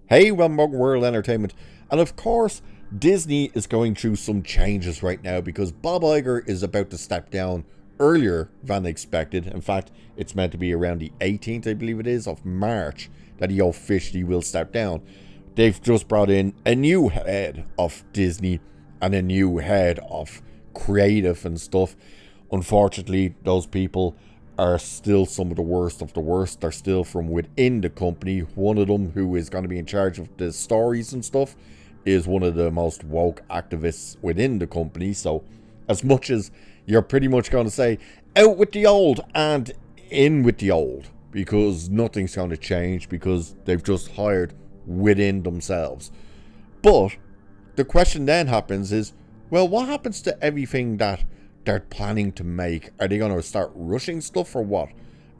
Hey, well, Modern World Entertainment. And of course, Disney is going through some changes right now because Bob Iger is about to step down earlier than expected. In fact, it's meant to be around the 18th, I believe it is, of March that he officially will step down. They've just brought in a new head of Disney and a new head of creative and stuff. Unfortunately, those people are still some of the worst of the worst. They're still from within the company. One of them, who is going to be in charge of the stories and stuff, is one of the most woke activists within the company. So as much as you're pretty much going to say out with the old and in with the old, because nothing's going to change because they've just hired within themselves. But the question then happens is, well, what happens to everything that they're planning to make? Are they going to start rushing stuff or what?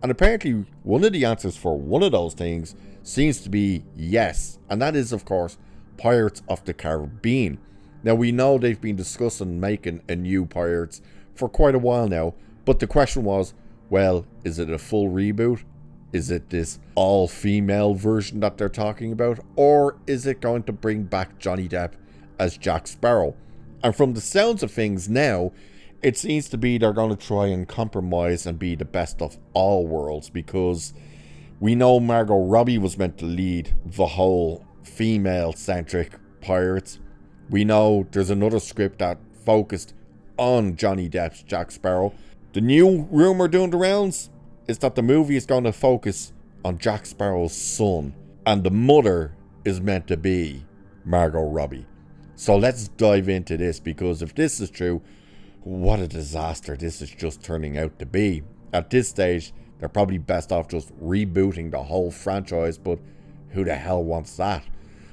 And apparently one of the answers for one of those things seems to be yes, and that is of course Pirates of the Caribbean. Now we know they've been discussing making a new Pirates for quite a while now, but the question was, well, is it a full reboot? Is it this all-female version that they're talking about? Or is it going to bring back Johnny Depp as Jack Sparrow? And from the sounds of things now, it seems to be they're going to try and compromise and be the best of all worlds, because we know Margot Robbie was meant to lead the whole female-centric Pirates. We know there's another script that focused on Johnny Depp's Jack Sparrow. The new rumour doing the rounds is that the movie is going to focus on Jack Sparrow's son, and the mother is meant to be Margot Robbie. So let's dive into this, because if this is true, what a disaster this is just turning out to be. At this stage, they're probably best off just rebooting the whole franchise, but who the hell wants that?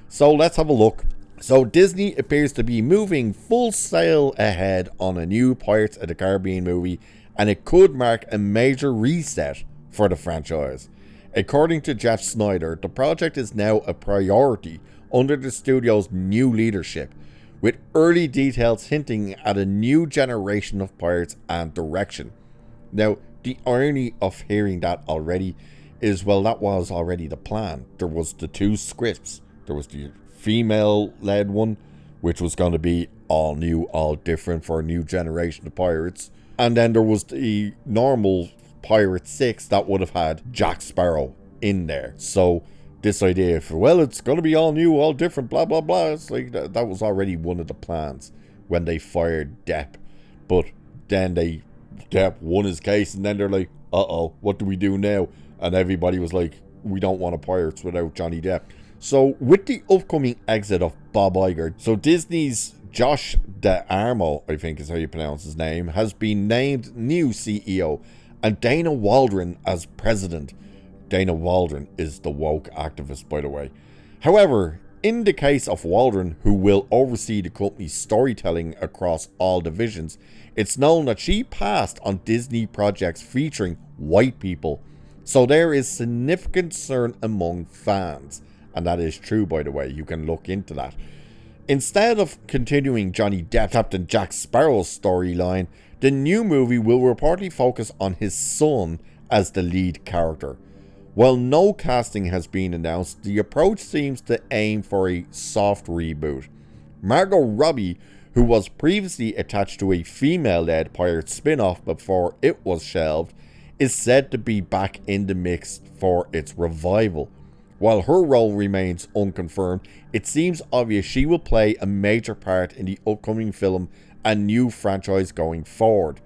So let's have a look. So Disney appears to be moving full sail ahead on a new Pirates of the Caribbean movie, and it could mark a major reset for the franchise. According to Jeff Snyder, the project is now a priority under the studio's new leadership, with early details hinting at a new generation of pirates and direction. Now, the irony of hearing that already is, well, that was already the plan. There was the two scripts. There was the female-led one, which was going to be all new, all different for a new generation of pirates. And then there was the normal Pirate 6 that would have had Jack Sparrow in there. So this idea of, well, it's going to be all new, all different, blah, blah, blah. It's like that was already one of the plans when they fired Depp. But then Depp won his case, and then they're like, uh-oh, what do we do now? And everybody was like, we don't want a Pirates without Johnny Depp. So with the upcoming exit of Bob Iger, so Disney's Josh D'Armo, I think is how you pronounce his name, has been named new CEO, and Dana Waldron as president. Dana Waldron is the woke activist, by the way. However, in the case of Waldron, who will oversee the company's storytelling across all divisions, it's known that she passed on Disney projects featuring white people. So there is significant concern among fans. And that is true, by the way. You can look into that. Instead of continuing Johnny Depp, Captain Jack Sparrow's storyline, the new movie will reportedly focus on his son as the lead character. While no casting has been announced, the approach seems to aim for a soft reboot. Margot Robbie, who was previously attached to a female-led pirate spin-off before it was shelved, is said to be back in the mix for its revival. While her role remains unconfirmed, it seems obvious she will play a major part in the upcoming film and new franchise going forward.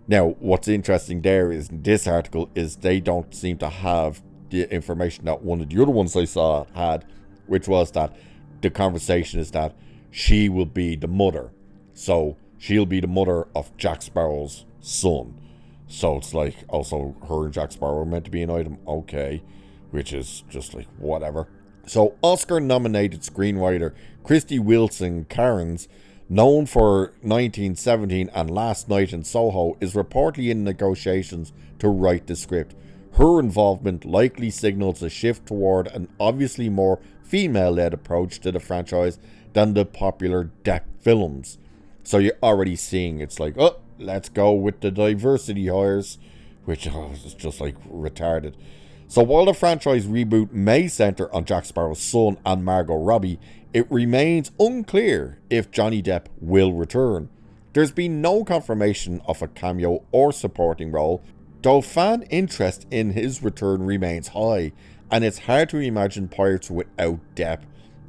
Now, what's interesting there is, in this article, is they don't seem to have the information that one of the other ones I saw had, which was that the conversation is that she will be the mother. So she'll be the mother of Jack Sparrow's son. So it's like, also her and Jack Sparrow are meant to be an item. Okay. Which is just like, whatever. So Oscar-nominated screenwriter Christy Wilson Cairns, known for 1917 and Last Night in Soho, is reportedly in negotiations to write the script. Her involvement likely signals a shift toward an obviously more female-led approach to the franchise than the popular Depp films. So you're already seeing it's like, oh, let's go with the diversity hires, which is just like retarded. So while the franchise reboot may centre on Jack Sparrow's son and Margot Robbie, it remains unclear if Johnny Depp will return. There's been no confirmation of a cameo or supporting role, though fan interest in his return remains high, and it's hard to imagine Pirates without Depp.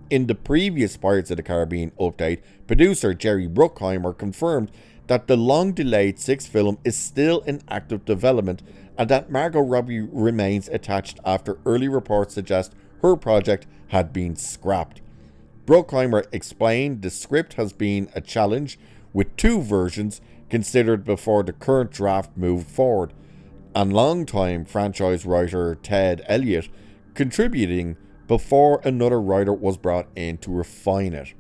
In the previous Pirates of the Caribbean update, producer Jerry Bruckheimer confirmed that the long-delayed 6th film is still in active development and that Margot Robbie remains attached after early reports suggest her project had been scrapped. Bruckheimer explained the script has been a challenge, with 2 versions considered before the current draft moved forward, and longtime franchise writer Ted Elliott contributing before another writer was brought in to refine it.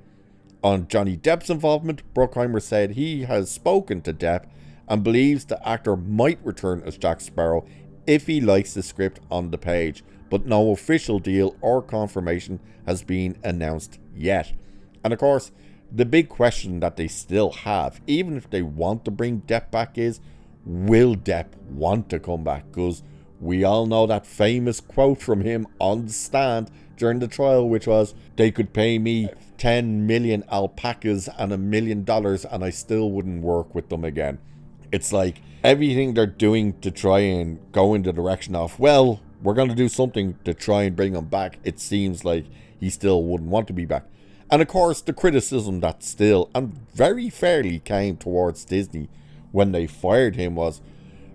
On Johnny Depp's involvement, Bruckheimer said he has spoken to Depp and believes the actor might return as Jack Sparrow if he likes the script on the page, but no official deal or confirmation has been announced yet. And of course, the big question that they still have, even if they want to bring Depp back, is will Depp want to come back? Because we all know that famous quote from him on the stand during the trial, which was, "They could pay me 10 million alpacas and $1 million and I still wouldn't work with them again." It's like everything they're doing to try and go in the direction of, well, we're going to do something to try and bring him back. It seems like he still wouldn't want to be back. And of course, the criticism that still, and very fairly, came towards Disney when they fired him was,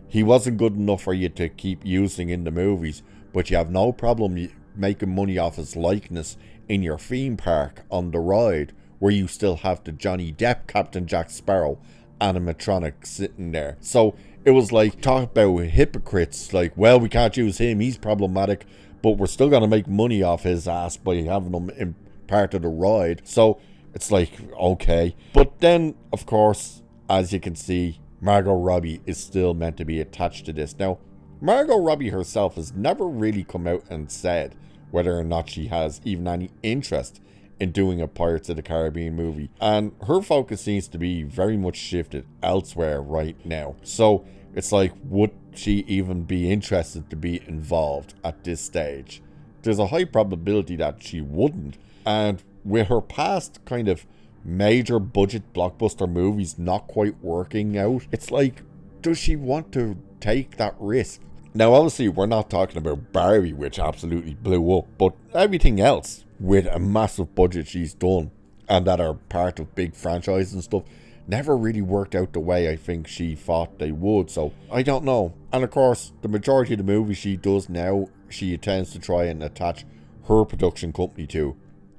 he wasn't good enough for you to keep using in the movies, but you have no problem making money off his likeness in your theme park on the ride, where you still have the Johnny Depp Captain Jack Sparrow animatronic sitting there. So it was like, talk about hypocrites, like, well, we can't use him, he's problematic, but we're still going to make money off his ass by having him in part of the ride. So it's like, okay. But then, of course, as you can see, Margot Robbie is still meant to be attached to this. Now, Margot Robbie herself has never really come out and said whether or not she has even any interest in doing a Pirates of the Caribbean movie. And her focus seems to be very much shifted elsewhere right now. So it's like, would she even be interested to be involved at this stage? There's a high probability that she wouldn't. And with her past kind of major budget blockbuster movies not quite working out, it's like, does she want to take that risk? Now obviously we're not talking about Barbie, which absolutely blew up, but everything else with a massive budget she's done and that are part of big franchises and stuff never really worked out the way I think she thought they would. So I don't know. And of course, the majority of the movies she does now, she tends to try and attach her production company to.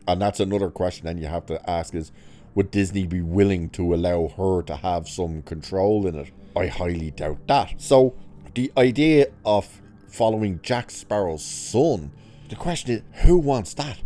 And that's another question then you have to ask is, would Disney be willing to allow her to have some control in it? I highly doubt that. So the idea of following Jack Sparrow's son, the question is, who wants that?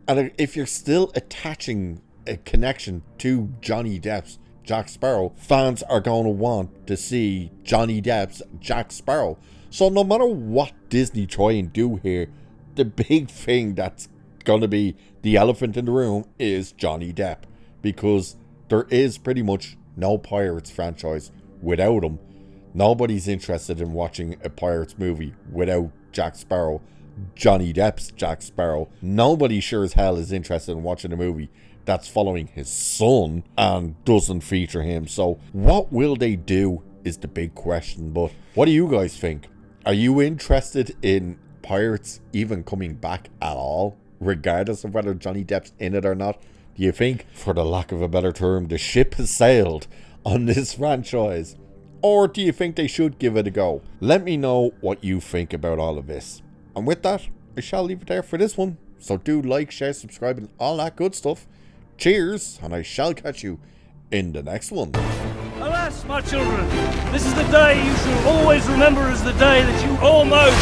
And if you're still attaching a connection to Johnny Depp's Jack Sparrow, fans are going to want to see Johnny Depp's Jack Sparrow. So no matter what Disney try and do here, the big thing that's going to be the elephant in the room is Johnny Depp, because there is pretty much no Pirates franchise without him. Nobody's interested in watching a Pirates movie without Jack Sparrow, Johnny Depp's Jack Sparrow. Nobody sure as hell is interested in watching a movie that's following his son and doesn't feature him. So what will they do is the big question. But what do you guys think? Are you interested in Pirates even coming back at all, regardless of whether Johnny Depp's in it or not? Do you think, for the lack of a better term, the ship has sailed on this franchise? Or do you think they should give it a go? Let me know what you think about all of this. And with that, I shall leave it there for this one. So do like, share, subscribe, and all that good stuff. Cheers, and I shall catch you in the next one. Alas, my children, this is the day you shall always remember as the day that you almost...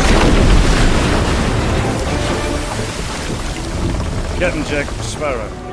Captain Jack Sparrow.